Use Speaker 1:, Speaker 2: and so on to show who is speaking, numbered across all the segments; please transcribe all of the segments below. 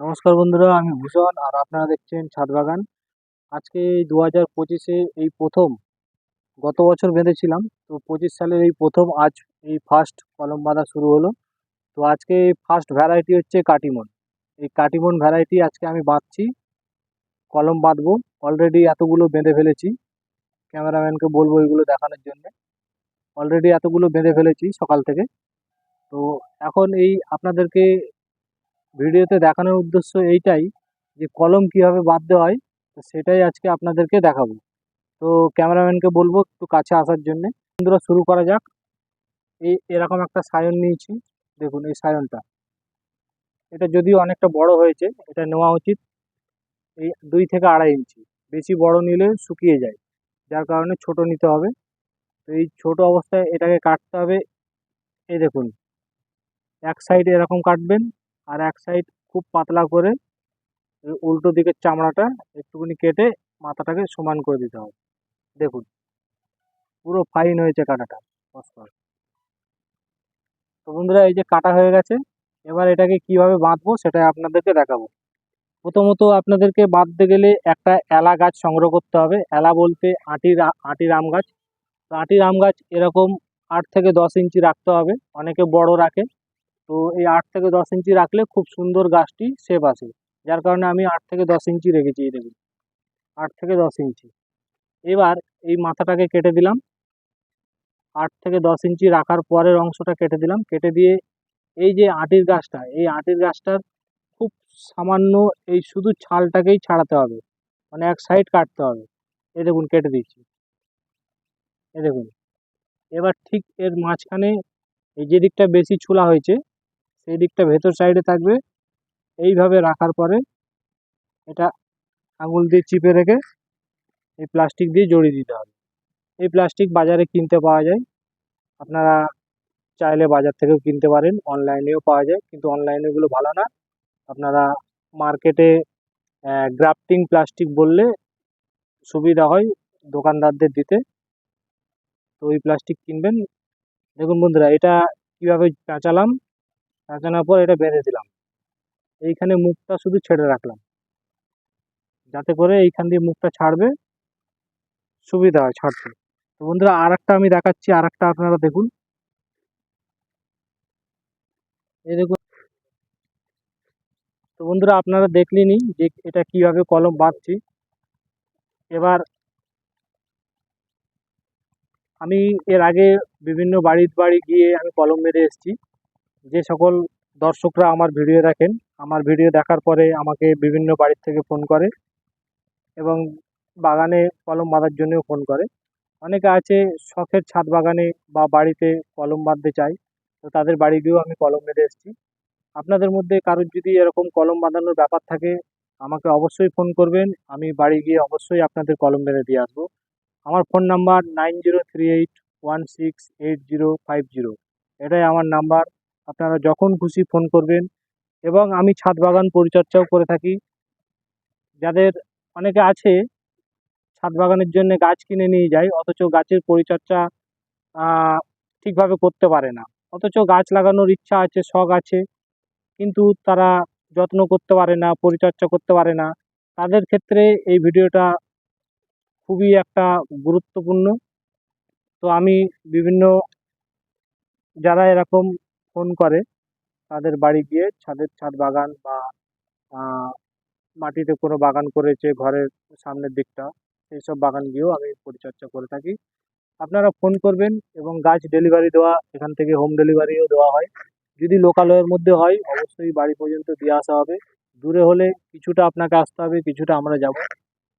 Speaker 1: নমস্কার বন্ধুরা, আমি ভূষণ আর আপনারা দেখছেন ছাদ বাগান। আজকে এই 2025-এ এই প্রথম, গত বছর বেঁধেছিলাম, তো 25 সালের এই প্রথম আজ এই ফার্স্ট কলম বাঁধা শুরু হলো। তো আজকে এই ফার্স্ট ভ্যারাইটি হচ্ছে কাটিমন। এই কাটিমন ভ্যারাইটি আজকে আমি বাঁধছি, কলম বাঁধবো। অলরেডি এতগুলো বেঁধে ফেলেছি, ক্যামেরাম্যানকে বলবো এগুলো দেখানোর জন্য। অলরেডি এতগুলো বেঁধে ফেলেছি সকাল থেকে। তো এখন এই আপনাদেরকে ভিডিওতে দেখানোর উদ্দেশ্য এইটাই যে কলম কিভাবে বাঁধতে হয়, তো সেটাই আজকে আপনাদেরকে দেখাবো। তো ক্যামেরাম্যানকে বলবো একটু কাছে আসার জন্য। বন্ধুরা, শুরু করা যাক। এরকম একটা সায়ন নিয়েছি, দেখুন এই সায়নটা। এটা যদিও অনেকটা বড় হয়েছে, এটা নেওয়া উচিত এই 2 থেকে 2.5 ইঞ্চি। বেশি বড় নিলে শুকিয়ে যায়, যার কারণে ছোট নিতে হবে। তো এই ছোট অবস্থায় এটাকে কাটতে হবে। এই দেখুন, এক সাইড এরকম কাটবেন, আর এক সাইড খুব পাতলা করে উল্টো দিকের চামড়াটা একটুখানি কেটে মাথাটাকে সমান করে দিতে হবে। দেখুন, পুরো ফাইন হয়েছে কাটাটা, স্পষ্ট। তো বন্ধুরা, এই যে কাটা হয়ে গেছে, এবার এটাকে কিভাবে বাঁধবো সেটাই আপনাদেরকে দেখাবো। প্রথমত আপনাদেরকে বাঁধতে গেলে একটা এলা গাছ সংগ্রহ করতে হবে। এলা বলতে আটির আম গাছ। তো আটির আম গাছ এরকম 8 থেকে 10 ইঞ্চি রাখতে হবে। অনেকে বড় রাখে, তো এই 8 থেকে 10 ইঞ্চি রাখলে খুব সুন্দর গাছটি শেপ আসে। যার কারণে আমি 8 থেকে 10 ইঞ্চি রেখেছি। এই দেখুন, 8 থেকে 10 ইঞ্চি। এবার এই মাথাটাকে কেটে দিলাম। 8 থেকে 10 ইঞ্চি রাখার পরের অংশটা কেটে দিলাম। কেটে দিয়ে এই যে আটির গাছটা, এই আটির গাছটার খুব সামান্য এই শুধু ছালটাকেই ছাড়াতে হবে, মানে এক সাইড কাটতে হবে। এই দেখুন, কেটে দিচ্ছি। এই দেখুন, এবার ঠিক এর মাঝখানে এই যে দিকটা বেশি ছোলা হয়েছে, সেই দিকটা ভেতর সাইডে থাকবে। এইভাবে রাখার পরে এটা আঙুল দিয়ে চিপে রেখে এই প্লাস্টিক দিয়ে জড়িয়ে দিতে হবে। এই প্লাস্টিক বাজারে কিনতে পাওয়া যায়, আপনারা চাইলে বাজার থেকেও কিনতে পারেন, অনলাইনেও পাওয়া যায়, কিন্তু অনলাইনে এগুলো ভালো না। আপনারা মার্কেটে গ্রাফটিং প্লাস্টিক বললে সুবিধা হয় দোকানদারদের দিতে, তো ওই প্লাস্টিক কিনবেন। দেখুন বন্ধুরা, এটা কিভাবে পেঁচালাম, পেঁচানোর পর এটা বেঁধে দিলাম। এইখানে মুখটা শুধু ছেড়ে রাখলাম, যাতে করে এইখান দিয়ে মুখটা ছাড়বে, সুবিধা হয় ছাড়তে। তো বন্ধুরা, আর একটা আমি দেখাচ্ছি, আর একটা আপনারা দেখুন। এই দেখুন। তো বন্ধুরা, আপনারা দেখলেনই যে এটা কিভাবে কলম বাঁধছি। এবার আমি এর আগে বিভিন্ন বাড়ি গিয়ে আমি কলম বেঁধে এসেছি। যে সকল দর্শকরা আমার ভিডিও দেখেন, আমার ভিডিও দেখার পরে আমাকে বিভিন্ন বাড়ির থেকে ফোন করে এবং বাগানে কলম বাঁধার জন্যও ফোন করে। অনেকে আছে শখের ছাদ বাগানে বা বাড়িতে কলম বাঁধতে চায়, তো তাদের বাড়ি গিয়েও আমি কলম বেঁধে এসেছি। আপনাদের মধ্যে কারোর যদি এরকম কলম বাঁধানোর ব্যাপার থাকে, আমাকে অবশ্যই ফোন করবেন। আমি বাড়ি গিয়ে অবশ্যই আপনাদের কলম বেঁধে দিয়ে আসবো। আমার ফোন নাম্বার 9038168050। এটাই আমার নাম্বার। আপনারা যখন খুশি ফোন করবেন। এবং আমি ছাদ বাগান পরিচর্যাও করে থাকি। যাদের অনেকে আছে ছাদ বাগানের জন্য গাছ কিনে নিয়ে যায়, অথচ গাছের পরিচর্যা ঠিকভাবে করতে পারে না। অথচ গাছ লাগানোর ইচ্ছা আছে, শখ আছে, কিন্তু তারা যত্ন করতে পারে না, পরিচর্যা করতে পারে না। তাদের ক্ষেত্রে এই ভিডিওটা খুবই একটা গুরুত্বপূর্ণ। তো আমি বিভিন্ন, যারা এরকম ফোন করে, তাদের বাড়ি গিয়ে ছাদ বাগান বা আহ, মাটিতে কোনো বাগান করেছে ঘরের সামনের দিকটা, সেই সব বাগান গিয়েও আমি পরিচর্যা করে থাকি। আপনারা ফোন করবেন এবং গাছ ডেলিভারি দেওয়া, এখান থেকে হোম ডেলিভারিও দেওয়া হয়। যদি লোকালয়ের মধ্যে হয়, অবশ্যই বাড়ি পর্যন্ত দিয়ে আসা হবে। দূরে হলে কিছুটা আপনাকে আসতে হবে, কিছুটা আমরা যাব।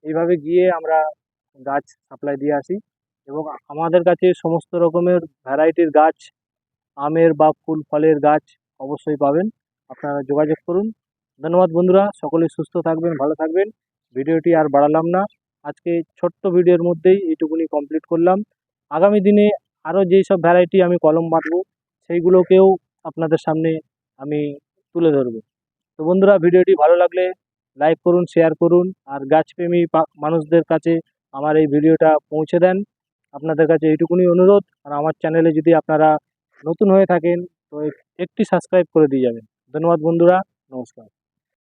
Speaker 1: এইভাবে গিয়ে আমরা গাছ সাপ্লাই দিয়ে আসি। এবং আমাদের কাছে সমস্ত রকমের ভ্যারাইটির গাছ, আমের বা ফুল ফলের গাছ অবশ্যই পাবেন। আপনারা যোগাযোগ করুন। ধন্যবাদ বন্ধুরা, সকলে সুস্থ থাকবেন, ভালো থাকবেন। ভিডিওটি আর বাড়ালাম না, আজকে ছোট্ট ভিডিওর মধ্যেই এইটুকুনি কমপ্লিট করলাম। আগামী দিনে আরও যেই সব ভ্যারাইটি আমি কলম বাঁধবো, সেইগুলোকেও আপনাদের সামনে আমি তুলে ধরবো। তো বন্ধুরা, ভিডিওটি ভালো লাগলে লাইক করুন, শেয়ার করুন, আর গাছপ্রেমী মানুষদের কাছে আমার এই ভিডিওটা পৌঁছে দেন। আপনাদের কাছে এইটুকুনি অনুরোধ। আর আমার চ্যানেলে যদি আপনারা নতুন হয়ে থাকেন, তো একটি সাবস্ক্রাইব করে দিয়ে যাবেন। ধন্যবাদ বন্ধুরা, নমস্কার।